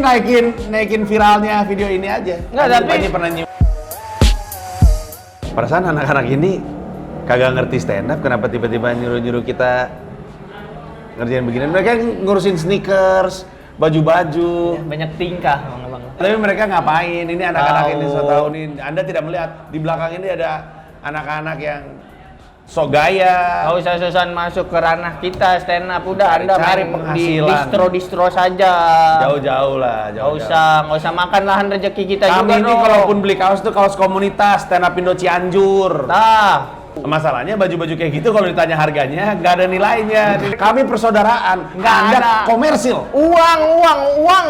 naikin viralnya video ini aja. Nggak, tapi pernah perasaan anak-anak ini kagak ngerti stand up, kenapa tiba-tiba nyuruh kita ngerjain begini. Mereka ngurusin sneakers, baju-baju. ya, banyak tingkah bang. Tapi mereka ngapain? Ini anak-anak ini so tahu nih. Anda tidak melihat di belakang ini ada anak-anak yang sok gaya. Nggak usah masuk ke ranah kita stand up, udah Anda Cari main di penghasilan. distro saja. Jauh-jauh lah, Nggak usah makan lahan rezeki kita Kami juga ini dong. kalaupun beli kaos tuh kaos komunitas stand up Indo Cianjur. Nah, Masalahnya baju-baju kayak gitu kalau ditanya harganya nggak ada nilainya. Kami persaudaraan, nggak Anda ada. komersil. Uang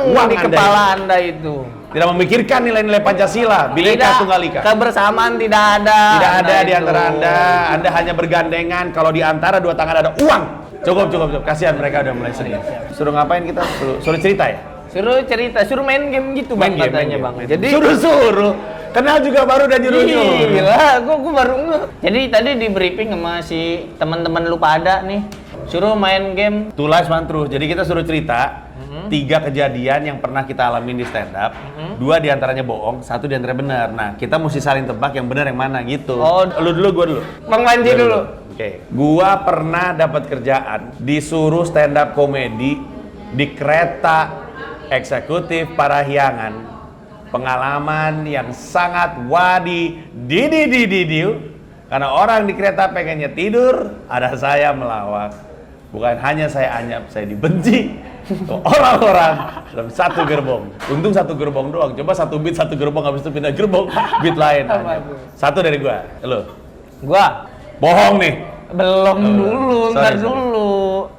Anda di kepala Anda itu. Tidak memikirkan nilai-nilai Pancasila, Bhinneka Tunggal Ika. Kebersamaan tidak ada. Tidak ada di itu. antara Anda. Anda hanya bergandengan. Kalau di antara dua tangan ada uang. Cukup. Kasihan mereka udah mulai serius. Suruh ngapain kita? Suruh cerita ya? Suruh cerita, suruh main game gitu bang katanya bang. Jadi suruh. Kenal juga baru dan nyuruh. gila, gua baru nge. Jadi tadi di briefing sama si teman-teman lu pada nih, suruh main game. Tulis mantrus. Jadi kita suruh cerita 3 kejadian yang pernah kita alami di stand up. 2 diantaranya bohong, 1 diantaranya benar. Nah, kita mesti saling tebak yang benar yang mana gitu. Oh, lu dulu, gua dulu. Bang Panji dulu. Oke. Gua pernah dapat kerjaan disuruh stand up komedi di kereta eksekutif Parahyangan. Pengalaman yang sangat didiu karena orang di kereta pengennya tidur, ada saya melawak. Bukan hanya saya anyap, saya dibenci orang-orang dalam satu gerbong. Untung satu gerbong doang. Coba satu beat satu gerbong, habis itu pindah gerbong beat lain. Satu dari gua. Lo. Gua Bohong nih. belum dulu, ntar sorry. dulu.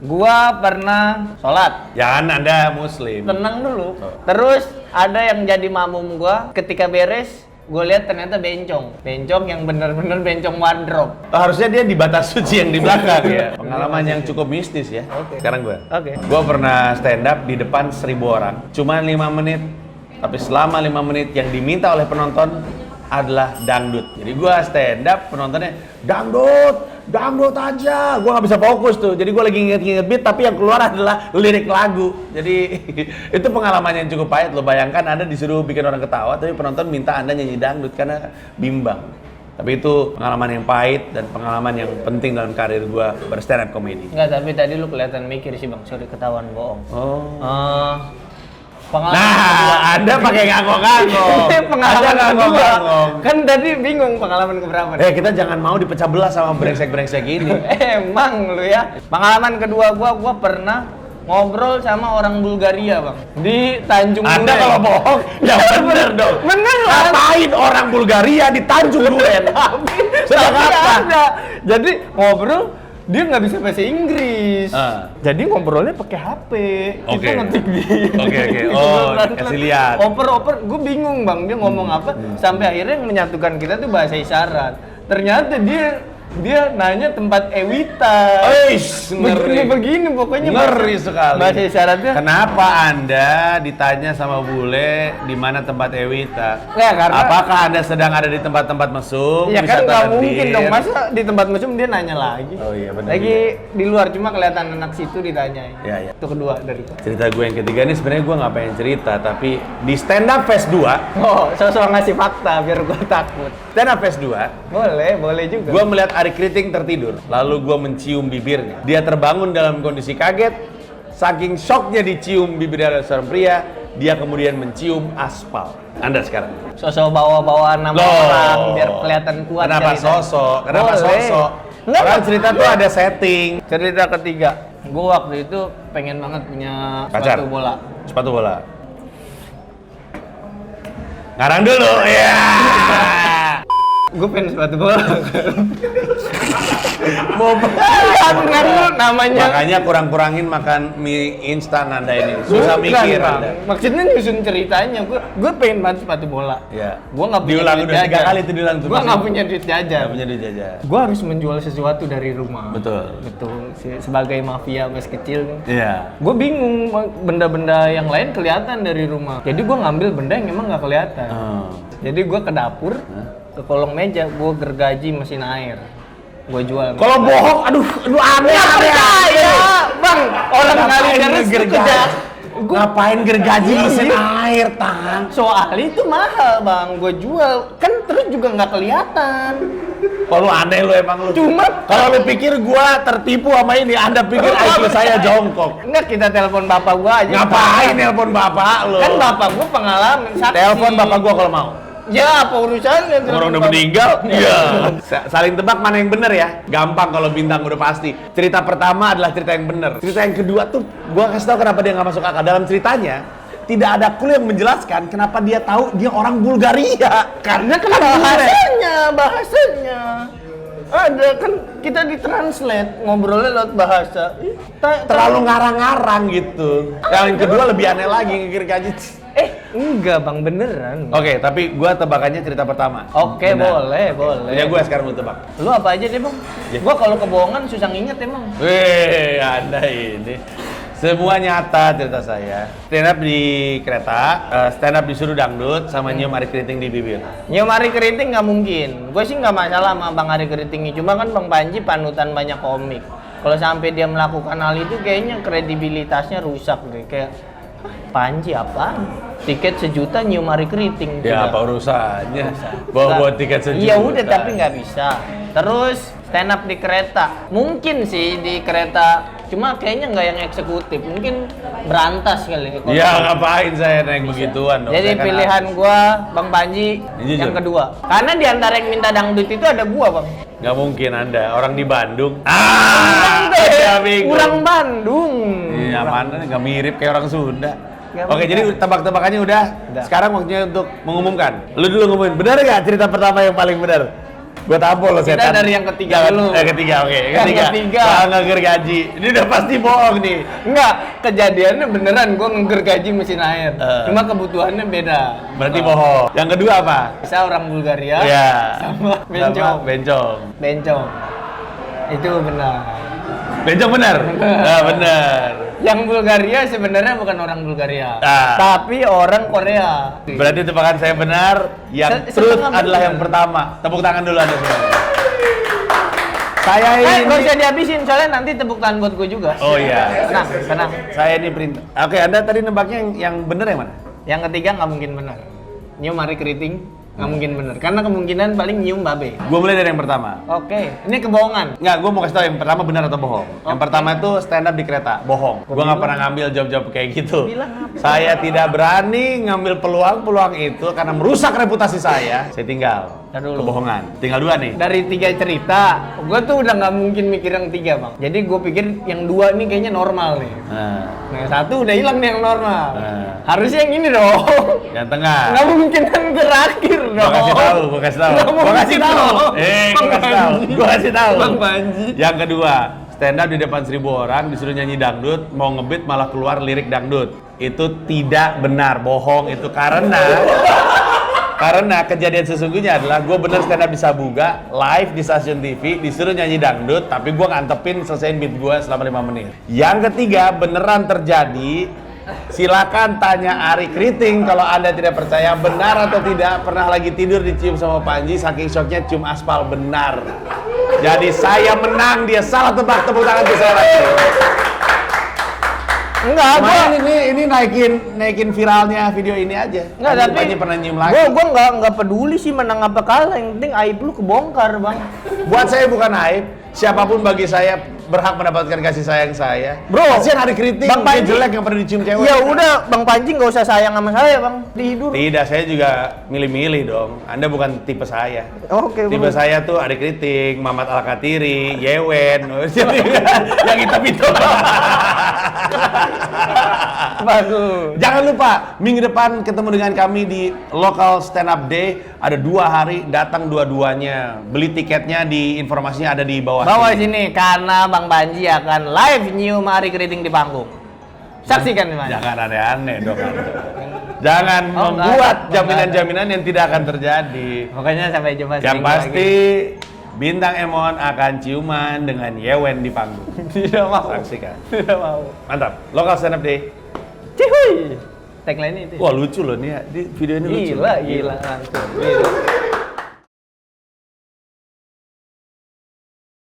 Gua pernah sholat. Jangan Anda muslim. Tenang dulu. Terus ada yang jadi makmum gua ketika beres, gua lihat ternyata bencong yang bener-bener bencong wardrobe. Harusnya dia di batas suci yang di belakang ya. Pengalaman yang cukup mistis ya. Oke. Sekarang gua. Oke. Gua pernah stand up di depan 1000 orang. Cuma 5 menit. Tapi selama 5 menit yang diminta oleh penonton adalah dangdut. Jadi gua stand up, penontonnya dangdut aja. Gua nggak bisa fokus tuh. Jadi gua lagi nginget beat, tapi yang keluar adalah lirik lagu. Jadi itu pengalaman yang cukup pahit. Lo bayangkan Anda disuruh bikin orang ketawa, tapi penonton minta Anda nyanyi dangdut karena bimbang. Tapi itu pengalaman yang pahit dan pengalaman yang penting dalam karir gua berstand up comedy. Enggak, tapi tadi lu kelihatan mikir sih bang, sorry ketahuan bohong. Oh. Pengalaman Nah, Anda pakai ngangong-ngangong. pengalaman Anda kedua. ngangong-ngangong. Kan tadi bingung pengalaman keberapa. Kita jangan mau dipecah belah sama brengsek-brengsek ini. Emang lu ya. Pengalaman kedua gua pernah ngobrol sama orang Bulgaria, Bang. Di Tanjung Duren. Anda kalau bohong, ya bener dong. Bener lah. Ngapain orang Bulgaria di Tanjung Duren? Sejak kapan? Ada. Jadi ngobrol, dia nggak bisa bahasa Inggris. Jadi ngobrolnya pakai HP. Kita ngetik di. Oke. Oh, kasih lihat. Oper, gue bingung bang, dia ngomong apa. Sampai akhirnya yang menyatukan kita tuh bahasa isyarat. Ternyata dia nanya tempat Ewita. Ngeri. Begini pokoknya. Ngeri sekali. Bahasa isyaratnya. Kenapa Anda ditanya sama bule di mana tempat Ewita? Ya, karena apakah Anda sedang ada di tempat-tempat mesum? ya kan wisata nggak lendir? mungkin dong, masa di tempat mesum dia nanya lagi. Oh iya benar. Lagi di luar, cuma kelihatan anak situ ditanyain. Iya. Itu kedua dari gua. Cerita gue yang ketiga ini sebenarnya gue nggak pengen cerita, tapi di Stand Up Fest 2, Oh, sosok ngasih fakta biar gua takut. Stand Up Fest 2, Boleh juga. gue melihat Ari Kriting tertidur, lalu gue mencium bibirnya. Dia terbangun dalam kondisi kaget, saking shocknya dicium bibirnya oleh seorang pria, dia kemudian mencium aspal. Anda sekarang. Sosok bawa-bawa nama orang biar kelihatan kuat. Kenapa cerita. sosok? Kenapa Boleh. sosok? Nggak, Orang cerita tuh ada setting. Cerita ketiga, gua waktu itu pengen banget punya Pacar? sepatu bola. Sepatu bola. Ngarang dulu, ya. Gue pengen sepatu bola. Mau Kan namanya. Makanya kurang-kurangin makan mie instan Anda ini. Susah Bukan, mikir Bang. Anda. Maksudnya nyusun ceritanya, gue pengen banget sepatu bola. Ya. Gue nggak punya Diulang duit udah 3 jajan. kali itu diulang tuh. Gue nggak punya duit jajan. Nggak punya duit jajan. Gue harus menjual sesuatu dari rumah. Betul. Sebagai mafia mas kecil. Iya. Gue bingung, benda-benda yang lain kelihatan dari rumah. Jadi gue ngambil benda yang emang nggak kelihatan. Jadi gue ke dapur, ke kolong meja, gue gergaji mesin air. Gue jual. Kalau bohong, aduh aneh. Ya, bang, orang kali Ngapain deres gergaji? Ngapain gergaji mesin air, Tang? Soalnya itu mahal bang, gue jual kan terus juga nggak kelihatan. Oh, lu aneh lu emang lu. Cuma kalau lu pikir gua tertipu sama ini, Anda pikir IQ saya jongkok. enggak, kita telepon bapak gua aja. Ngapain telepon bapak lu? Kan bapak gua pengalaman saksi. Telepon bapak gua kalau mau. Ya, apa urusannya? Orang udah meninggal. Iya. Saling tebak mana yang bener ya? Gampang kalau bintang udah pasti. Cerita pertama adalah cerita yang bener. Cerita yang kedua tuh gua kasih tahu kenapa dia nggak masuk akal. Dalam ceritanya tidak ada clue yang menjelaskan kenapa dia tahu dia orang Bulgaria. Karena kenapa bahasanya. Ada kan kita ditranslate ngobrolnya lewat bahasa. terlalu ngarang-ngarang gitu. Yang kedua lebih aneh lagi ngikir gaji. Enggak bang, beneran. Oke, tapi gua tebakannya cerita pertama. Oke, Benar. boleh. Ya gua sekarang mau tebak. Lu apa aja deh bang? Ya. Gua kalau kebohongan susah nginget emang. Wih, Anda ini. Semua nyata cerita saya. Stand up di kereta, stand up disuruh dangdut, sama nyium Ari Keriting di bibir. Nyium Ari Keriting nggak mungkin. Gue sih nggak masalah sama Bang Ari Keriting. Cuma kan Bang Panji panutan banyak komik. Kalau sampai dia melakukan hal itu kayaknya kredibilitasnya rusak deh. Kayak Panji apaan? Tiket 1 juta nyium Ari Keriting. Ya, apa urusannya? Bawa tiket 1 juta. Iya udah, tapi nggak bisa. Terus stand up di kereta. Mungkin sih di kereta, cuma kayaknya nggak yang eksekutif. Mungkin berantas kali. Ya, ngapain saya naik begituan dong? Jadi Saya kan pilihan gua Bang Panji Jujur. yang kedua. Karena di antara yang minta dangdut itu ada gua, Bang. nggak mungkin Anda, orang di Bandung. Kurang Bandung. Iya, mana nggak mirip kayak orang Sunda. Nggak Oke, mirip. jadi tebak-tebakannya udah. Sekarang waktunya untuk mengumumkan. Lu dulu ngumumin, benar nggak cerita pertama yang paling benar? Gua tampol lo Kita setan. dari yang ketiga dulu. Ketiga, oke. Yang ketiga. Nggak gergaji. Ini udah pasti bohong nih. Enggak, kejadiannya beneran gua ngegergaji mesin air. Cuma kebutuhannya beda. Berarti bohong. Yang kedua apa? Bisa orang Bulgaria Iya. sama bencong. Bencong. Bencong. Itu benar. Bencong benar. Nah, benar. Yang Bulgaria sebenarnya bukan orang Bulgaria, Ah. tapi orang Korea. Berarti tebakan saya benar. Yang truth Setengah adalah benar. yang pertama. Tepuk tangan dulu Anda semua. Saya Nggak ini. usah dihabisin, soalnya nanti tepuk tangan buat gue juga. Oh iya. Tenang. Saya ini perintah. Oke, Anda tadi nebaknya yang benar yang mana? Yang ketiga nggak mungkin benar. Nyium Ari Keriting nggak mungkin benar, karena kemungkinan paling nyium babe. Gue mulai dari yang pertama. Oke, ini kebohongan. Nggak, gue mau kasih tau yang pertama benar atau bohong. Yang pertama itu stand up di kereta, bohong. Gue nggak pernah ngambil job-job kayak gitu. Bilang apa? Saya tidak berani ngambil peluang-peluang itu karena merusak reputasi saya. Saya tinggal. Ntar dulu. Kebohongan. Tinggal 2 nih. Dari 3 cerita, gue tuh udah nggak mungkin mikir yang 3 bang. Jadi gue pikir yang 2 nih kayaknya normal nih. Nah, yang 1 udah hilang nih yang normal. Harusnya yang ini dong. Yang tengah. Nggak mungkin kan terakhir dong. Gua kasih tahu. Nggak Gua kasih tahu. mungkin Gua kasih tahu. dong. Gua kasih tahu. Bang Panji. Yang kedua, stand up di depan 1000 orang disuruh nyanyi dangdut, mau ngebit malah keluar lirik dangdut. Itu tidak benar, bohong itu karena kejadian sesungguhnya adalah gue bener stand up di Sabuga, live di stasiun TV, disuruh nyanyi dangdut, tapi gue ngantepin selesaiin beat gue selama 5 menit. Yang ketiga, beneran terjadi. Silakan tanya Ari Keriting kalau Anda tidak percaya benar atau tidak pernah lagi tidur dicium sama Panji, saking shocknya cium aspal benar. Jadi saya menang, dia salah tebak, tepuk tangan untuk saya lagi. Enggak, ini naikin viralnya video ini aja. Enggak, tapi Panji pernah nyium lagi. Gua nggak peduli sih menang apa kalah, yang penting aib lu kebongkar, Bang. Buat saya bukan aib, siapapun bagi saya berhak mendapatkan kasih sayang saya. Bro, kasihan Ari Keriting, Bang dia Panji jelek yang pernah dicium cewek. Ya udah, Bang Panji nggak usah sayang sama saya, Bang. Tidur. Tidak, saya juga milih-milih dong. Anda bukan tipe saya. Oke, Tipe bro. saya tuh Ari Keriting, Mamat Al-Katiri, Yewen, yang itu. Bagus. Jangan lupa, minggu depan ketemu dengan kami di Local Stand Up Day. Ada 2 hari, datang dua-duanya. Beli tiketnya, di informasinya ada di bawah. Bawa sini, karena Bang Panji akan live nyium Ari Keriting di panggung. Saksikan nih, Mas. Jangan aneh-aneh dong. Jangan Oh, membuat enggak. jaminan-jaminan yang tidak akan terjadi. Pokoknya sampai jumpa Yang seminggu pasti Bintang Emon akan ciuman dengan Yewen di panggung. lagi. Tidak mau. Saksikan. Tidak mau. Mantap. Local Stand Up Day. Cihuy. Tagline itu. Wah lucu loh nih ya. Di video ini lucu. Gila, mantap. Gila.